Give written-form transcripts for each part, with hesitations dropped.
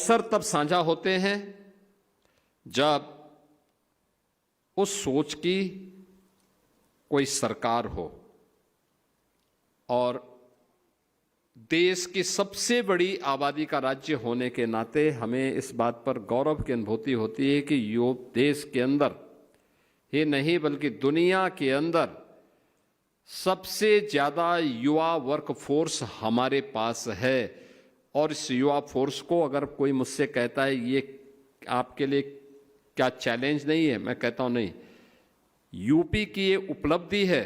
अवसर तब साझा होते हैं जब उस सोच की कोई सरकार हो और देश की सबसे बड़ी आबादी का राज्य होने के नाते हमें इस बात पर गौरव की अनुभूति होती है कि देश के अंदर ही नहीं बल्कि दुनिया के अंदर सबसे ज़्यादा युवा वर्क फोर्स हमारे पास है। और इस युवा फोर्स को अगर कोई मुझसे कहता है ये आपके लिए क्या चैलेंज नहीं है, मैं कहता हूँ नहीं, यूपी की ये उपलब्धि है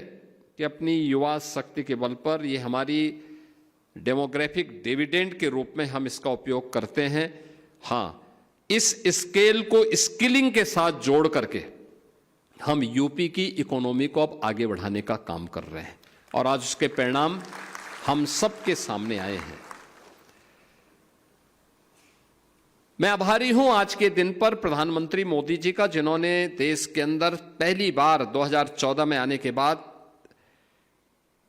कि अपनी युवा शक्ति के बल पर ये हमारी डेमोग्राफिक डिविडेंड के रूप में हम इसका उपयोग करते हैं। हाँ, इस स्केल को स्किलिंग के साथ जोड़ करके हम यूपी की इकोनॉमी को अब आगे बढ़ाने का काम कर रहे हैं और आज उसके परिणाम हम सबके सामने आए हैं। मैं आभारी हूं आज के दिन पर प्रधानमंत्री मोदी जी का, जिन्होंने देश के अंदर पहली बार 2014 में आने के बाद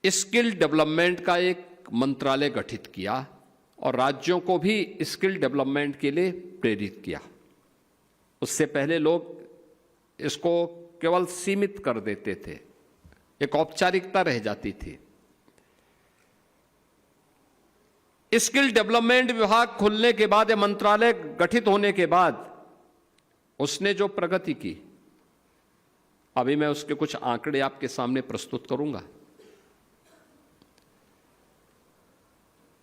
स्किल डेवलपमेंट का एक मंत्रालय गठित किया और राज्यों को भी स्किल डेवलपमेंट के लिए प्रेरित किया। उससे पहले लोग इसको केवल सीमित कर देते थे, एक औपचारिकता रह जाती थी। स्किल डेवलपमेंट विभाग खुलने के बाद, या मंत्रालय गठित होने के बाद, उसने जो प्रगति की, अभी मैं उसके कुछ आंकड़े आपके सामने प्रस्तुत करूंगा।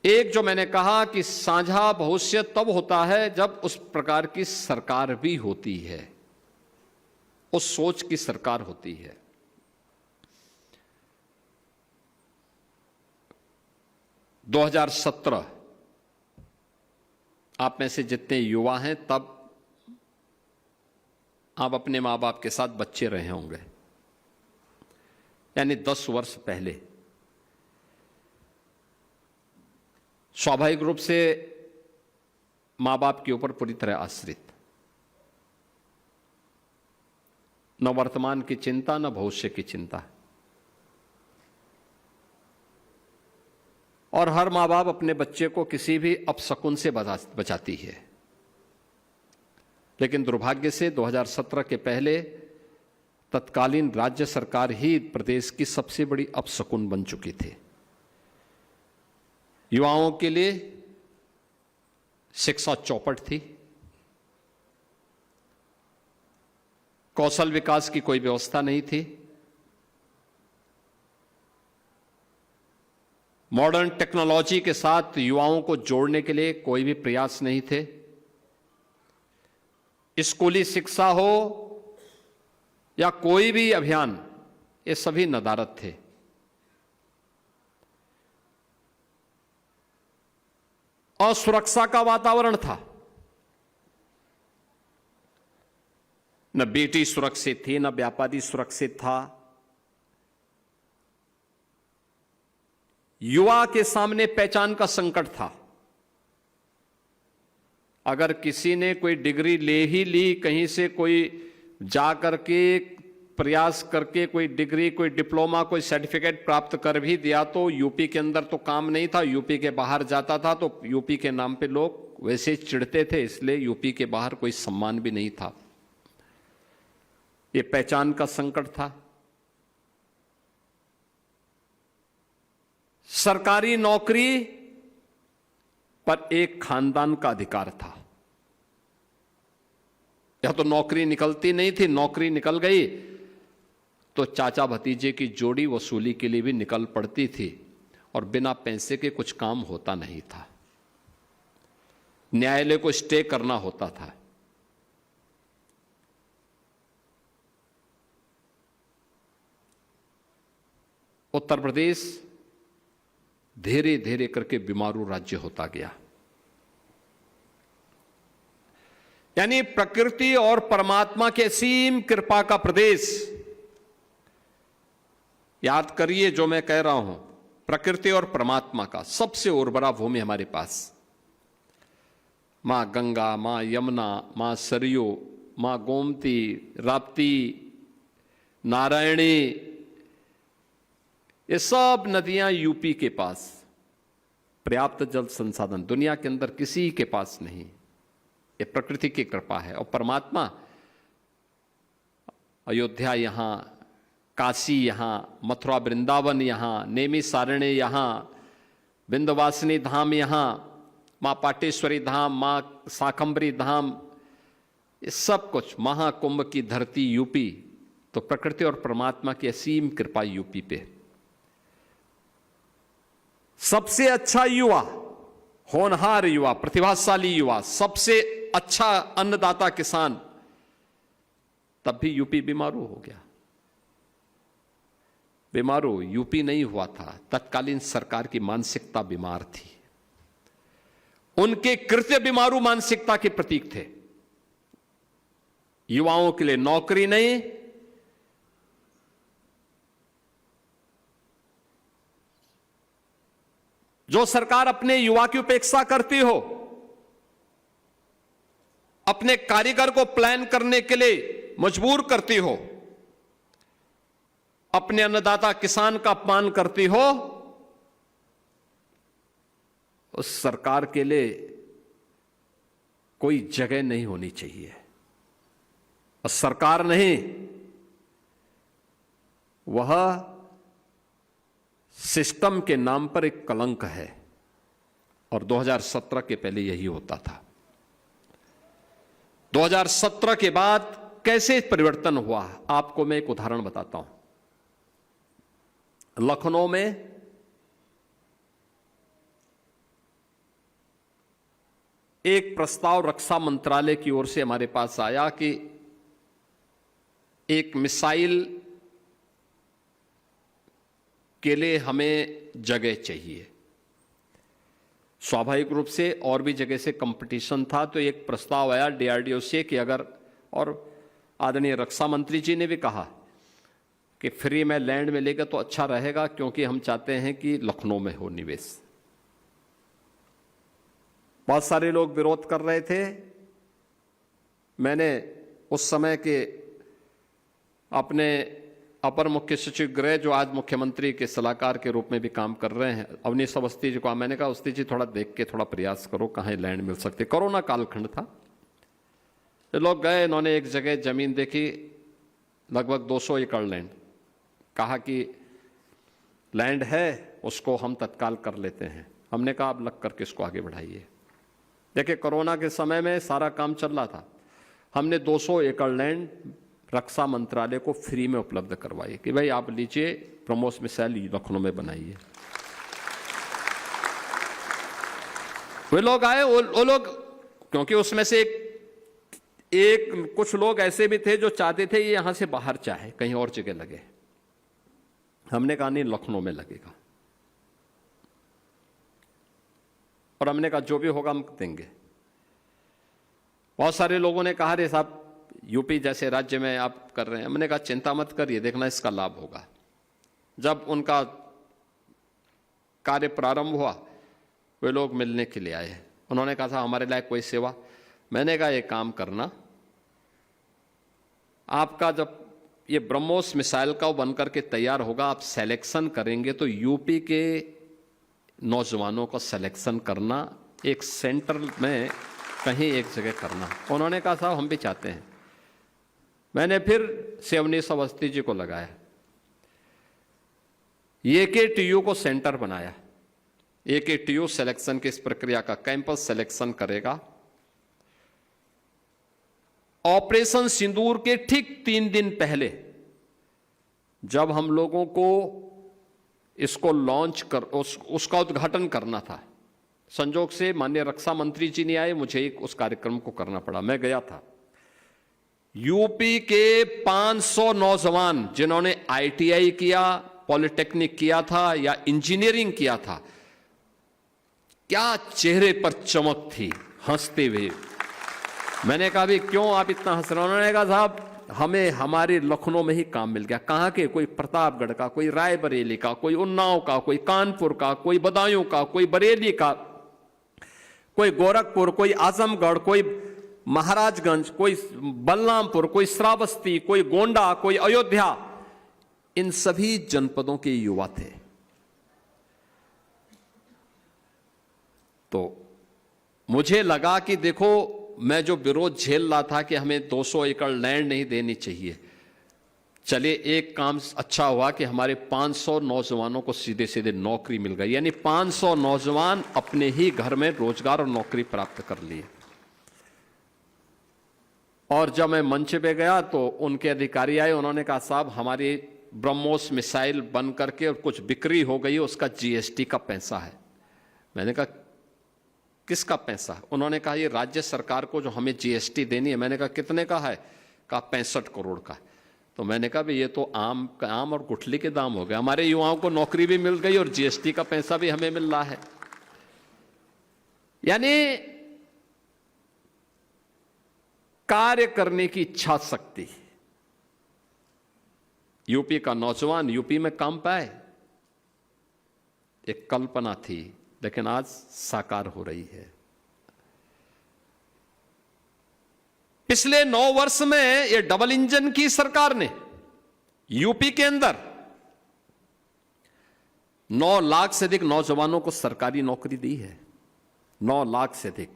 एक, जो मैंने कहा कि साझा भविष्य तब होता है जब उस प्रकार की सरकार भी होती है, उस सोच की सरकार होती है। दो 2017 आप में से जितने युवा हैं, तब आप अपने मां बाप के साथ बच्चे रहे होंगे, यानी 10 वर्ष पहले। स्वाभाविक रूप से मां बाप के ऊपर पूरी तरह आश्रित, न वर्तमान की चिंता न भविष्य की चिंता। और हर मां बाप अपने बच्चे को किसी भी अपशकुन से बचाती है। लेकिन दुर्भाग्य से 2017 के पहले तत्कालीन राज्य सरकार ही प्रदेश की सबसे बड़ी अपशकुन बन चुकी थी। युवाओं के लिए शिक्षा चौपट थी, कौशल विकास की कोई व्यवस्था नहीं थी, मॉडर्न टेक्नोलॉजी के साथ युवाओं को जोड़ने के लिए कोई भी प्रयास नहीं थे। स्कूली शिक्षा हो या कोई भी अभियान, ये सभी नदारद थे। असुरक्षा का वातावरण था, न बेटी सुरक्षित थी, न व्यापारी सुरक्षित था। युवा के सामने पहचान का संकट था। अगर किसी ने कोई डिग्री ले ही ली, कहीं से कोई जा करके प्रयास करके कोई डिग्री, कोई डिप्लोमा, कोई सर्टिफिकेट प्राप्त कर भी दिया, तो यूपी के अंदर तो काम नहीं था, यूपी के बाहर जाता था तो यूपी के नाम पे लोग वैसे चिढ़ते थे, इसलिए यूपी के बाहर कोई सम्मान भी नहीं था। ये पहचान का संकट था। सरकारी नौकरी पर एक खानदान का अधिकार था। या तो नौकरी निकलती नहीं थी, नौकरी निकल गई तो चाचा भतीजे की जोड़ी वसूली के लिए भी निकल पड़ती थी और बिना पैसे के कुछ काम होता नहीं था। न्यायालय को स्टे करना होता था। उत्तर प्रदेश धीरे धीरे करके बीमारू राज्य होता गया। यानी प्रकृति और परमात्मा के असीम कृपा का प्रदेश। याद करिए जो मैं कह रहा हूं, प्रकृति और परमात्मा का सबसे उर्वरा भूमि हमारे पास। मां गंगा, मां यमुना, मां सरयू, मां गोमती, राप्ती, नारायणी, ये सब नदियां यूपी के पास। पर्याप्त जल संसाधन दुनिया के अंदर किसी के पास नहीं। ये प्रकृति की कृपा है। और परमात्मा अयोध्या यहाँ, काशी यहाँ, मथुरा वृंदावन यहाँ, नेमी सारण्य यहाँ, विंध्यवासिनी धाम यहाँ, माँ पाटेश्वरी धाम, माँ शाकंभरी धाम, ये सब कुछ, महाकुंभ की धरती यूपी, तो प्रकृति और परमात्मा की असीम कृपा यूपी पे। सबसे अच्छा युवा, होनहार युवा, प्रतिभाशाली युवा, सबसे अच्छा अन्नदाता किसान, तब भी यूपी बीमारू हो गया। बीमारू यूपी नहीं हुआ था, तत्कालीन सरकार की मानसिकता बीमार थी। उनके कृत्य बीमारू मानसिकता के प्रतीक थे। युवाओं के लिए नौकरी नहीं, जो सरकार अपने युवा की उपेक्षा करती हो, अपने कारीगर को प्लान करने के लिए मजबूर करती हो, अपने अन्नदाता किसान का अपमान करती हो, उस सरकार के लिए कोई जगह नहीं होनी चाहिए। और सरकार नहीं, वह सिस्टम के नाम पर एक कलंक है। और 2017 के पहले यही होता था। 2017 के बाद कैसे परिवर्तन हुआ, आपको मैं एक उदाहरण बताता हूं। लखनऊ में एक प्रस्ताव रक्षा मंत्रालय की ओर से हमारे पास आया कि एक मिसाइल के लिए हमें जगह चाहिए। स्वाभाविक रूप से और भी जगह से कंपटीशन था, तो एक प्रस्ताव आया डीआरडीओ से कि अगर, और आदरणीय रक्षा मंत्री जी ने भी कहा कि फ्री में लैंड मिलेगा तो अच्छा रहेगा, क्योंकि हम चाहते हैं कि लखनऊ में हो निवेश। बहुत सारे लोग विरोध कर रहे थे। मैंने उस समय के अपने अपर मुख्य सचिव गृह, जो आज मुख्यमंत्री के सलाहकार के रूप में भी काम कर रहे हैं, अवनीश अवस्थी जी को मैंने कहा, अवस्थी जी थोड़ा देख के थोड़ा प्रयास करो कहाँ लैंड मिल सकती। कोरोना कालखंड था, ये लोग गए, इन्होंने एक जगह जमीन देखी, लगभग 200 एकड़ लैंड, कहा कि लैंड है, उसको हम तत्काल कर लेते हैं। हमने कहा आप लग करके इसको आगे बढ़ाइए। देखिए, कोरोना के समय में सारा काम चल रहा था। हमने 200 एकड़ लैंड रक्षा मंत्रालय को फ्री में उपलब्ध करवाई कि भाई आप लीजिए, ब्रह्मोस मिसाइल लखनऊ में बनाइए। वे लोग आए, वो लोग, क्योंकि उसमें से एक कुछ लोग ऐसे भी थे जो चाहते थे ये यहां से बाहर चाहे, कहीं और जगह लगे। हमने कहा नहीं, लखनऊ में लगेगा। और हमने कहा जो भी होगा हम देंगे। बहुत सारे लोगों ने कहा रे साहब, यूपी जैसे राज्य में आप कर रहे हैं। हमने कहा चिंता मत करिए, देखना इसका लाभ होगा। जब उनका कार्य प्रारंभ हुआ, वे लोग मिलने के लिए आए। उन्होंने कहा था हमारे लायक कोई सेवा। मैंने कहा ये काम करना, आपका जब ये ब्रह्मोस मिसाइल का बनकर के तैयार होगा, आप सिलेक्शन करेंगे तो यूपी के नौजवानों को सिलेक्शन करना, एक सेंटर में कहीं एक जगह करना। उन्होंने कहा साहब हम भी चाहते हैं। मैंने फिर अवनीश अवस्थी जी को लगाया, AKTU को सेंटर बनाया। AKTU सिलेक्शन की इस प्रक्रिया का कैंपस सिलेक्शन करेगा। ऑपरेशन सिंदूर के ठीक 3 दिन पहले जब हम लोगों को इसको लॉन्च कर उसका उद्घाटन करना था, संजोग से माननीय रक्षा मंत्री जी नहीं आए, मुझे उस कार्यक्रम को करना पड़ा। मैं गया था। यूपी के 500 नौजवान जिन्होंने ITI किया, पॉलिटेक्निक किया था या इंजीनियरिंग किया था, क्या चेहरे पर चमक थी, हंसते हुए। मैंने कहा भी क्यों आप इतना हंस रहे हो? उन्होंने कहा साहब हमें हमारे लखनऊ में ही काम मिल गया। कहाँ के? कोई प्रतापगढ़ का, कोई रायबरेली का, कोई उन्नाव का, कोई कानपुर का, कोई बदायूं का, कोई बरेली का, कोई गोरखपुर, कोई आजमगढ़, कोई महाराजगंज, कोई बलरामपुर, कोई श्रावस्ती, कोई गोंडा, कोई अयोध्या। इन सभी जनपदों के युवा थे। तो मुझे लगा कि देखो मैं जो विरोध झेल रहा था कि हमें 200 एकड़ लैंड नहीं देनी चाहिए, चलिए एक काम अच्छा हुआ कि हमारे 500 नौजवानों को सीधे सीधे नौकरी मिल गई, यानी 500 नौजवान अपने ही घर में रोजगार और नौकरी प्राप्त कर लिए। और जब मैं मंच पे गया तो उनके अधिकारी आए, उन्होंने कहा साहब हमारी ब्रह्मोस मिसाइल बन करके और कुछ बिक्री हो गई, उसका जीएसटी का पैसा है। मैंने कहा किसका पैसा? उन्होंने कहा ये राज्य सरकार को जो हमें जीएसटी देनी है। मैंने कहा कितने का है? कहा 65 करोड़ का। तो मैंने कहा ये तो आम और गुठली के दाम हो गए, हमारे युवाओं को नौकरी भी मिल गई और जीएसटी का पैसा भी हमें मिल रहा है। यानी कार्य करने की इच्छा शक्ति। यूपी का नौजवान यूपी में काम पाए, एक कल्पना थी, लेकिन आज साकार हो रही है। पिछले 9 वर्ष में ये डबल इंजन की सरकार ने यूपी के अंदर 9 लाख से अधिक नौजवानों को सरकारी नौकरी दी है। 9 लाख से अधिक।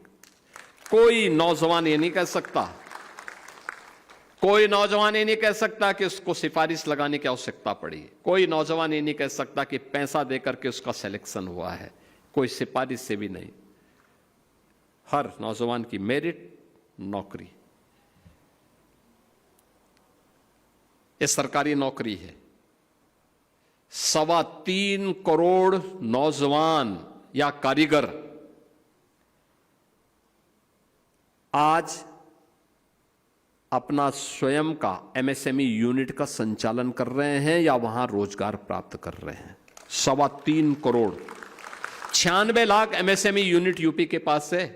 कोई नौजवान ये नहीं कह सकता, कोई नौजवान ये नहीं कह सकता कि उसको सिफारिश लगाने की आवश्यकता पड़ी। कोई नौजवान ये नहीं कह सकता कि पैसा देकर के उसका सिलेक्शन हुआ है, कोई सिफारिश से भी नहीं। हर नौजवान की मेरिट, नौकरी। ये सरकारी नौकरी है। 3.25 करोड़ नौजवान या कारीगर आज अपना स्वयं का एमएसएमई यूनिट का संचालन कर रहे हैं या वहां रोजगार प्राप्त कर रहे हैं। 3.25 crore, 96 lakh MSME unit UP के पास है,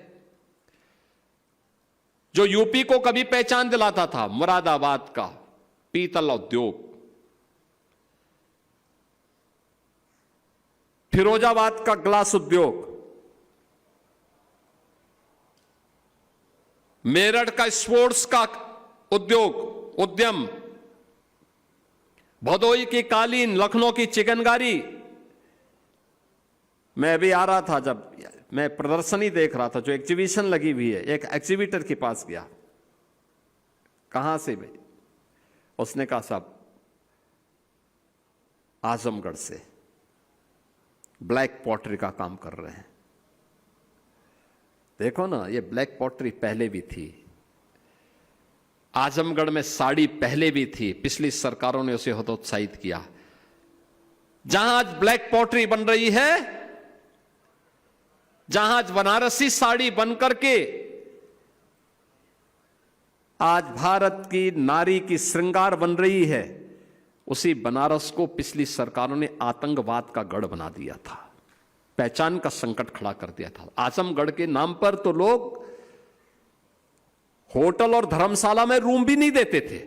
जो यूपी को कभी पहचान दिलाता था। मुरादाबाद का पीतल उद्योग, फिरोजाबाद का ग्लास उद्योग, मेरठ का स्पोर्ट्स का उद्यम, भदोई की कालीन, लखनऊ की चिकनकारी। मैं अभी आ रहा था, जब मैं प्रदर्शनी देख रहा था, जो एग्जीबिशन लगी हुई है, एक एग्जीबिटर के पास गया। कहां से भाई? उसने कहा साहब आजमगढ़ से, ब्लैक पॉटरी का काम कर रहे हैं। देखो ना, ये ब्लैक पॉटरी पहले भी थी, आजमगढ़ में साड़ी पहले भी थी, पिछली सरकारों ने उसे हतोत्साहित किया। जहां आज ब्लैक पॉटरी बन रही है, जहां आज बनारसी साड़ी बनकर के आज भारत की नारी की श्रृंगार बन रही है, उसी बनारस को पिछली सरकारों ने आतंकवाद का गढ़ बना दिया था, पहचान का संकट खड़ा कर दिया था। आजमगढ़ के नाम पर तो लोग होटल और धर्मशाला में रूम भी नहीं देते थे।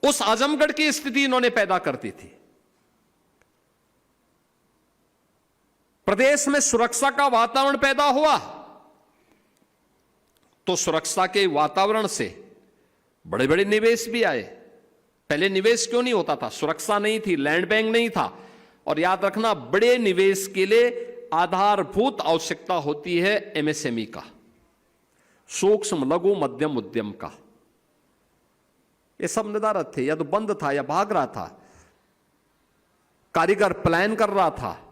उस आजमगढ़ की स्थिति इन्होंने पैदा कर दी थी। प्रदेश में सुरक्षा का वातावरण पैदा हुआ, तो सुरक्षा के वातावरण से बड़े बड़े निवेश भी आए। पहले निवेश क्यों नहीं होता था? सुरक्षा नहीं थी, लैंड बैंक नहीं था। और याद रखना, बड़े निवेश के लिए आधारभूत आवश्यकता होती है एमएसएमई का, सूक्ष्म लघु मध्यम उद्यम का। ये सब नदारत थे, या तो बंद था या भाग रहा था। कारीगर प्लान कर रहा था,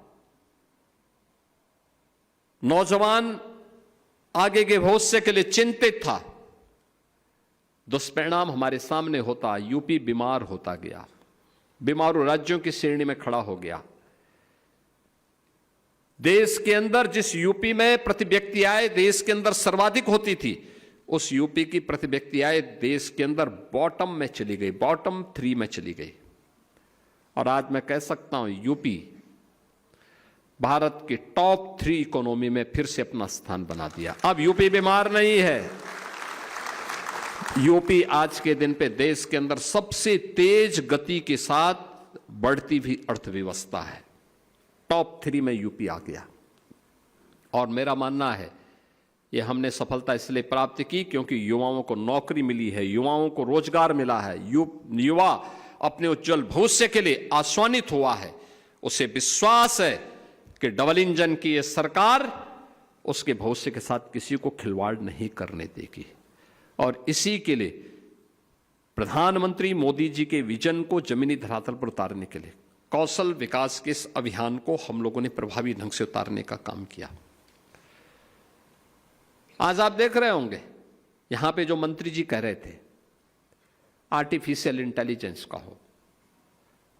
नौजवान आगे के भविष्य के लिए चिंतित था। दुष्परिणाम हमारे सामने होता, यूपी बीमार होता गया, बीमारू राज्यों की श्रेणी में खड़ा हो गया। देश के अंदर जिस यूपी में प्रति व्यक्ति आय देश के अंदर सर्वाधिक होती थी, उस यूपी की प्रति व्यक्ति आय देश के अंदर बॉटम में चली गई, बॉटम 3 में चली गई। और आज मैं कह सकता हूं, यूपी भारत की टॉप 3 इकोनॉमी में फिर से अपना स्थान बना दिया। अब यूपी बीमार नहीं है। यूपी आज के दिन पे देश के अंदर सबसे तेज गति के साथ बढ़ती हुई अर्थव्यवस्था है। टॉप 3 में यूपी आ गया। और मेरा मानना है, ये हमने सफलता इसलिए प्राप्त की क्योंकि युवाओं को नौकरी मिली है, युवाओं को रोजगार मिला है, युवा अपने उज्जवल भविष्य के लिए आश्वानित हुआ है। उसे विश्वास है कि डबल इंजन की ये सरकार उसके भविष्य के साथ किसी को खिलवाड़ नहीं करने देगी। और इसी के लिए प्रधानमंत्री मोदी जी के विजन को जमीनी धरातल पर उतारने के लिए कौशल विकास के इस अभियान को हम लोगों ने प्रभावी ढंग से उतारने का काम किया। आज आप देख रहे होंगे यहां पे जो मंत्री जी कह रहे थे, आर्टिफिशियल इंटेलिजेंस का हो,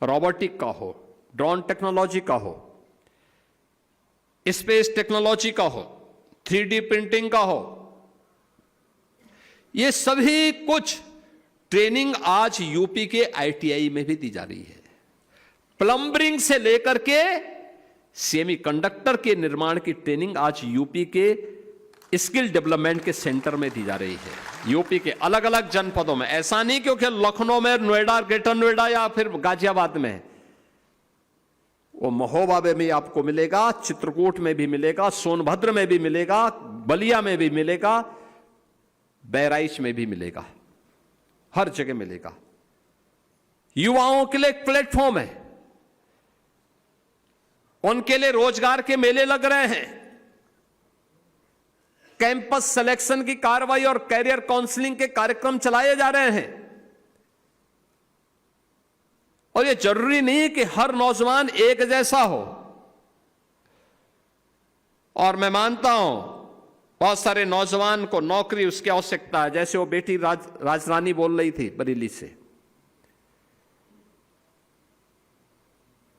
रोबोटिक का हो, ड्रोन टेक्नोलॉजी का हो, स्पेस टेक्नोलॉजी का हो, 3D प्रिंटिंग का हो, ये सभी कुछ ट्रेनिंग आज यूपी के ITI में भी दी जा रही है। प्लम्बरिंग से लेकर के सेमीकंडक्टर के निर्माण की ट्रेनिंग आज यूपी के स्किल डेवलपमेंट के सेंटर में दी जा रही है। यूपी के अलग अलग जनपदों में, ऐसा नहीं क्योंकि लखनऊ में, नोएडा, ग्रेटर नोएडा या फिर गाजियाबाद में, वो महोबा में भी आपको मिलेगा, चित्रकूट में भी मिलेगा, सोनभद्र में भी मिलेगा, बलिया में भी मिलेगा, बहराइच में भी मिलेगा, हर जगह मिलेगा। युवाओं के लिए एक प्लेटफॉर्म है, उनके लिए रोजगार के मेले लग रहे हैं, कैंपस सिलेक्शन की कार्रवाई और कैरियर काउंसलिंग के कार्यक्रम चलाए जा रहे हैं। और यह जरूरी नहीं है कि हर नौजवान एक जैसा हो। और मैं मानता हूं बहुत सारे नौजवान को नौकरी उसकी आवश्यकता है, जैसे वो बेटी राजरानी बोल रही थी बरेली से।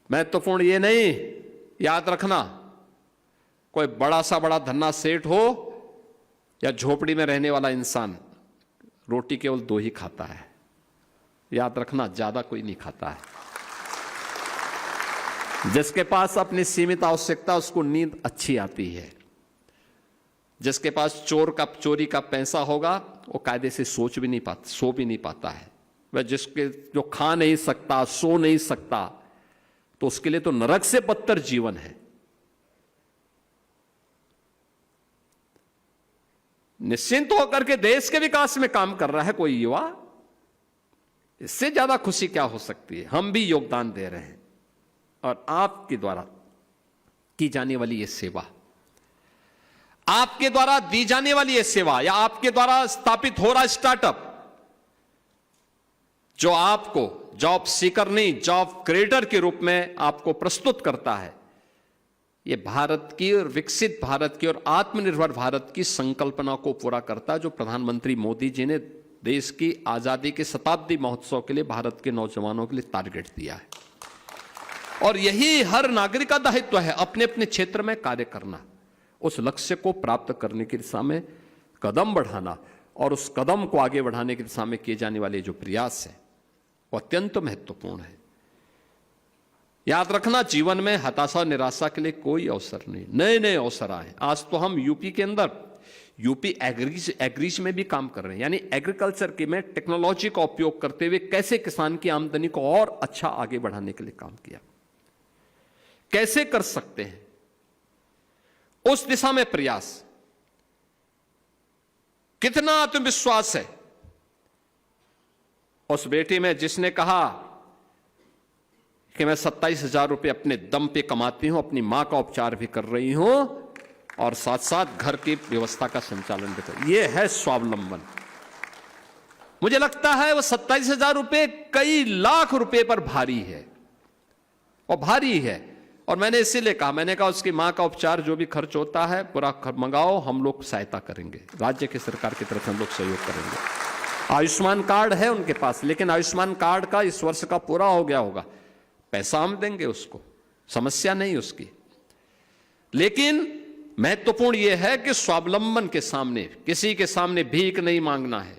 महत्वपूर्ण ये नहीं, याद रखना, कोई बड़ा सा बड़ा धन्ना सेठ हो या झोपड़ी में रहने वाला इंसान, रोटी केवल 2 ही खाता है। याद रखना, ज्यादा कोई नहीं खाता है। जिसके पास अपनी सीमित आवश्यकता, उसको नींद अच्छी आती है। जिसके पास चोरी का पैसा होगा, वो कायदे से सो भी नहीं पाता है। वह जो खा नहीं सकता, सो नहीं सकता, तो उसके लिए तो नरक से बदतर जीवन है। निश्चिंत होकर के देश के विकास में काम कर रहा है कोई युवा, इससे ज्यादा खुशी क्या हो सकती है। हम भी योगदान दे रहे हैं, और आपके द्वारा की जाने वाली यह सेवा, आपके द्वारा दी जाने वाली यह सेवा, या आपके द्वारा स्थापित हो रहा स्टार्टअप, जो आपको जॉब सीकर नहीं, जॉब क्रिएटर के रूप में आपको प्रस्तुत करता है, ये भारत की और विकसित भारत की और आत्मनिर्भर भारत की संकल्पना को पूरा करता है, जो प्रधानमंत्री मोदी जी ने देश की आजादी के शताब्दी महोत्सव के लिए भारत के नौजवानों के लिए टारगेट दिया है। और यही हर नागरिक का दायित्व है, अपने अपने क्षेत्र में कार्य करना, उस लक्ष्य को प्राप्त करने की दिशा में कदम बढ़ाना, और उस कदम को आगे बढ़ाने की दिशा में किए जाने वाले जो प्रयास है वो अत्यंत महत्वपूर्ण है। याद रखना, जीवन में हताशा निराशा के लिए कोई अवसर नहीं, नए नए अवसर आए। आज तो हम यूपी के अंदर यूपी एग्रीज में भी काम कर रहे हैं, यानी एग्रीकल्चर के में टेक्नोलॉजी का उपयोग करते हुए कैसे किसान की आमदनी को और अच्छा आगे बढ़ाने के लिए काम किया, कैसे कर सकते हैं, उस दिशा में प्रयास। कितना आत्मविश्वास है उस बेटी में जिसने कहा कि मैं 27,000 रुपए अपने दम पे कमाती हूं, अपनी मां का उपचार भी कर रही हूं और साथ साथ घर की व्यवस्था का संचालन भी कर। यह है स्वावलंबन। मुझे लगता है वो 27,000 रुपए कई लाख रुपए पर भारी है, और भारी है। और मैंने इसीलिए कहा, मैंने कहा उसकी मां का उपचार जो भी खर्च होता है पूरा मंगाओ, हम लोग सहायता करेंगे, राज्य की सरकार की तरफ से हम लोग सहयोग करेंगे। आयुष्मान कार्ड है उनके पास, लेकिन आयुष्मान कार्ड का इस वर्ष का पूरा हो गया होगा, पैसा हम देंगे उसको, समस्या नहीं उसकी। लेकिन महत्वपूर्ण यह है कि स्वावलंबन के सामने, किसी के सामने भीख नहीं मांगना है,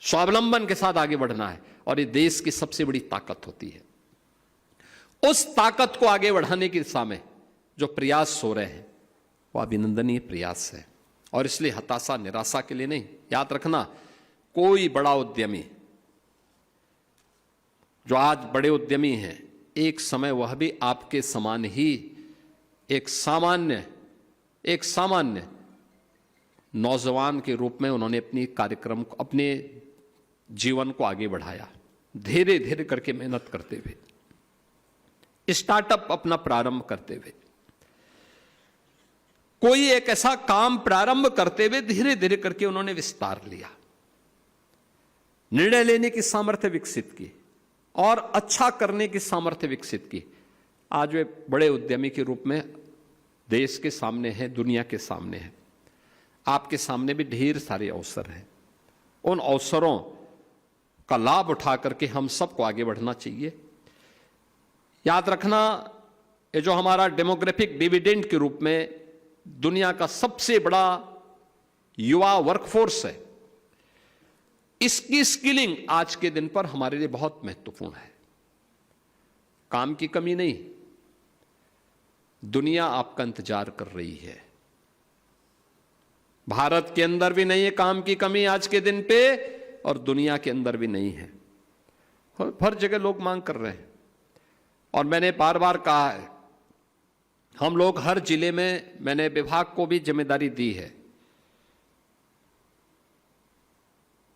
स्वावलंबन के साथ आगे बढ़ना है, और ये देश की सबसे बड़ी ताकत होती है। उस ताकत को आगे बढ़ाने की दिशा में जो प्रयास हो रहे हैं वो अभिनंदनीय प्रयास है, और इसलिए हताशा निराशा के लिए नहीं। याद रखना, कोई बड़ा उद्यमी जो आज बड़े उद्यमी हैं, एक समय वह भी आपके समान ही एक सामान्य नौजवान के रूप में उन्होंने अपनी कार्यक्रम को, अपने जीवन को आगे बढ़ाया, धीरे धीरे करके मेहनत करते हुए, स्टार्टअप अपना प्रारंभ करते हुए। कोई एक ऐसा काम प्रारंभ करते हुए धीरे धीरे करके उन्होंने विस्तार लिया, निर्णय लेने की सामर्थ्य विकसित की और अच्छा करने की सामर्थ्य विकसित की। आज वे बड़े उद्यमी के रूप में देश के सामने हैं, दुनिया के सामने हैं। आपके सामने भी ढेर सारे अवसर हैं। उन अवसरों का लाभ उठा करके हम सबको आगे बढ़ना चाहिए। याद रखना, ये जो हमारा डेमोग्राफिक डिविडेंड के रूप में दुनिया का सबसे बड़ा युवा वर्कफोर्स है, इसकी स्किलिंग आज के दिन पर हमारे लिए बहुत महत्वपूर्ण है। काम की कमी नहीं, दुनिया आपका इंतजार कर रही है। भारत के अंदर भी नहीं है काम की कमी आज के दिन पे, और दुनिया के अंदर भी नहीं है। हर जगह लोग मांग कर रहे हैं। और मैंने बार बार कहा है, हम लोग हर जिले में, मैंने विभाग को भी जिम्मेदारी दी है,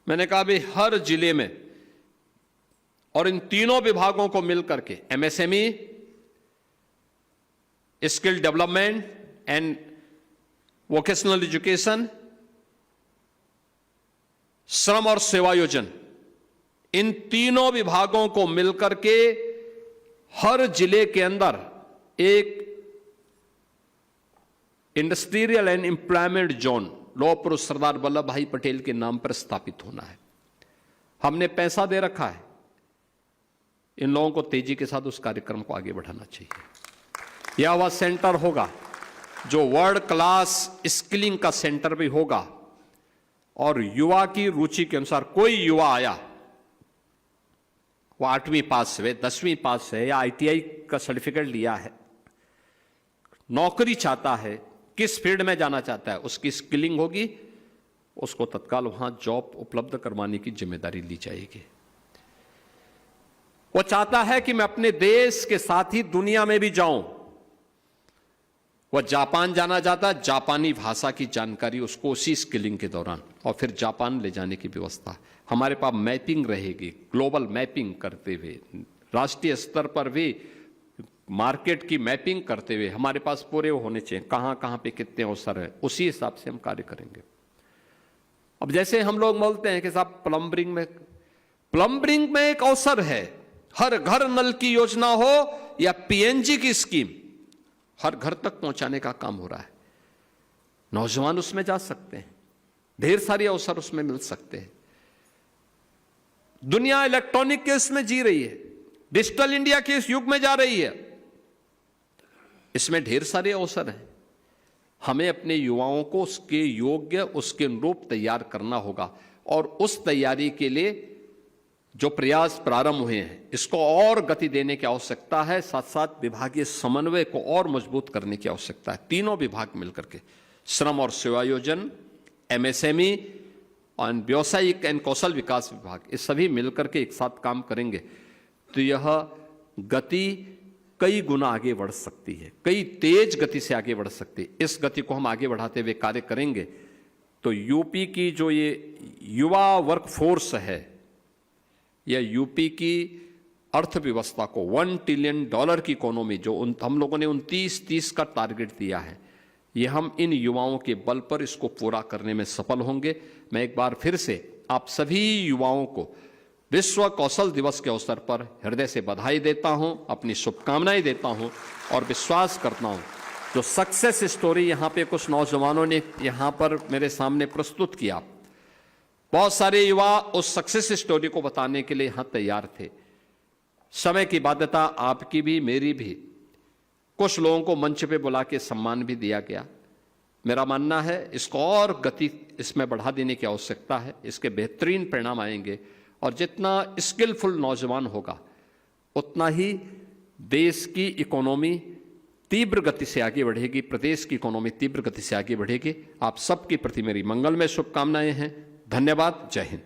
मैंने कहा भी हर जिले में और इन तीनों विभागों को मिलकर के MSME, skill development and vocational education, श्रम और सेवायोजन, इन तीनों विभागों को मिलकर के हर जिले के अंदर एक इंडस्ट्रियल एंड एम्प्लॉयमेंट जोन लौह पुरुष सरदार वल्लभ भाई पटेल के नाम पर स्थापित होना है। हमने पैसा दे रखा है। इन लोगों को तेजी के साथ उस कार्यक्रम को आगे बढ़ाना चाहिए। यह वह सेंटर होगा जो वर्ल्ड क्लास स्किलिंग का सेंटर भी होगा, और युवा की रुचि के अनुसार कोई युवा आया, वो 8वीं पास है, 10वीं पास है, या ITI का सर्टिफिकेट लिया है, नौकरी चाहता है, किस फील्ड में जाना चाहता है, उसकी स्किलिंग होगी, उसको तत्काल वहां जॉब उपलब्ध करवाने की जिम्मेदारी ली जाएगी। वो चाहता है कि मैं अपने देश के साथ ही दुनिया में भी जाऊं। वह जापान जाना चाहता है, जापानी भाषा की जानकारी उसको उसी स्किलिंग के दौरान, और फिर जापान ले जाने की व्यवस्था। हमारे पास मैपिंग रहेगी, ग्लोबल मैपिंग करते हुए, राष्ट्रीय स्तर पर भी मार्केट की मैपिंग करते हुए हमारे पास पूरे होने चाहिए, कहां कहां पे कितने अवसर है, उसी हिसाब से हम कार्य करेंगे। अब जैसे हम लोग बोलते हैं कि साहब प्लम्बरिंग में एक अवसर है, हर घर नल की योजना हो या PNG की स्कीम, हर घर तक पहुंचाने का काम हो रहा है। नौजवान उसमें जा सकते हैं, ढेर सारे अवसर उसमें मिल सकते हैं। दुनिया इलेक्ट्रॉनिक के इसमें जी रही है, डिजिटल इंडिया के इस युग में जा रही है, इसमें ढेर सारे अवसर हैं। हमें अपने युवाओं को उसके योग्य, उसके अनुरूप तैयार करना होगा, और उस तैयारी के लिए जो प्रयास प्रारंभ हुए हैं, इसको और गति देने की आवश्यकता है। साथ साथ विभागीय समन्वय को और मजबूत करने की आवश्यकता है। तीनों विभाग मिलकर के, श्रम और सेवायोजन, MSME और व्यावसायिक एवं कौशल विकास विभाग, ये सभी मिलकर के एक साथ काम करेंगे तो यह गति कई गुना आगे बढ़ सकती है, कई तेज गति से आगे बढ़ सकती है। इस गति को हम आगे बढ़ाते हुए कार्य करेंगे तो यूपी की जो ये युवा वर्कफोर्स है, यह यूपी की अर्थव्यवस्था को $1 ट्रिलियन की इकोनॉमी जो हम लोगों ने 29-30 का टारगेट दिया है, ये हम इन युवाओं के बल पर इसको पूरा करने में सफल होंगे। मैं एक बार फिर से आप सभी युवाओं को विश्व कौशल दिवस के अवसर पर हृदय से बधाई देता हूं, अपनी शुभकामनाएं देता हूं और विश्वास करता हूं जो सक्सेस स्टोरी यहां पे कुछ नौजवानों ने यहां पर मेरे सामने प्रस्तुत किया, बहुत सारे युवा उस सक्सेस स्टोरी को बताने के लिए यहां तैयार थे। समय की बाध्यता आपकी भी मेरी भी, कुछ लोगों को मंच पे बुला के सम्मान भी दिया गया। मेरा मानना है इसको और गति इसमें बढ़ा देने की आवश्यकता है, इसके बेहतरीन परिणाम आएंगे और जितना स्किलफुल नौजवान होगा उतना ही देश की इकोनॉमी तीव्र गति से आगे बढ़ेगी, प्रदेश की इकोनॉमी तीव्र गति से आगे बढ़ेगी। आप सबके प्रति मेरी मंगलमय शुभकामनाएं हैं। धन्यवाद। जय हिंद।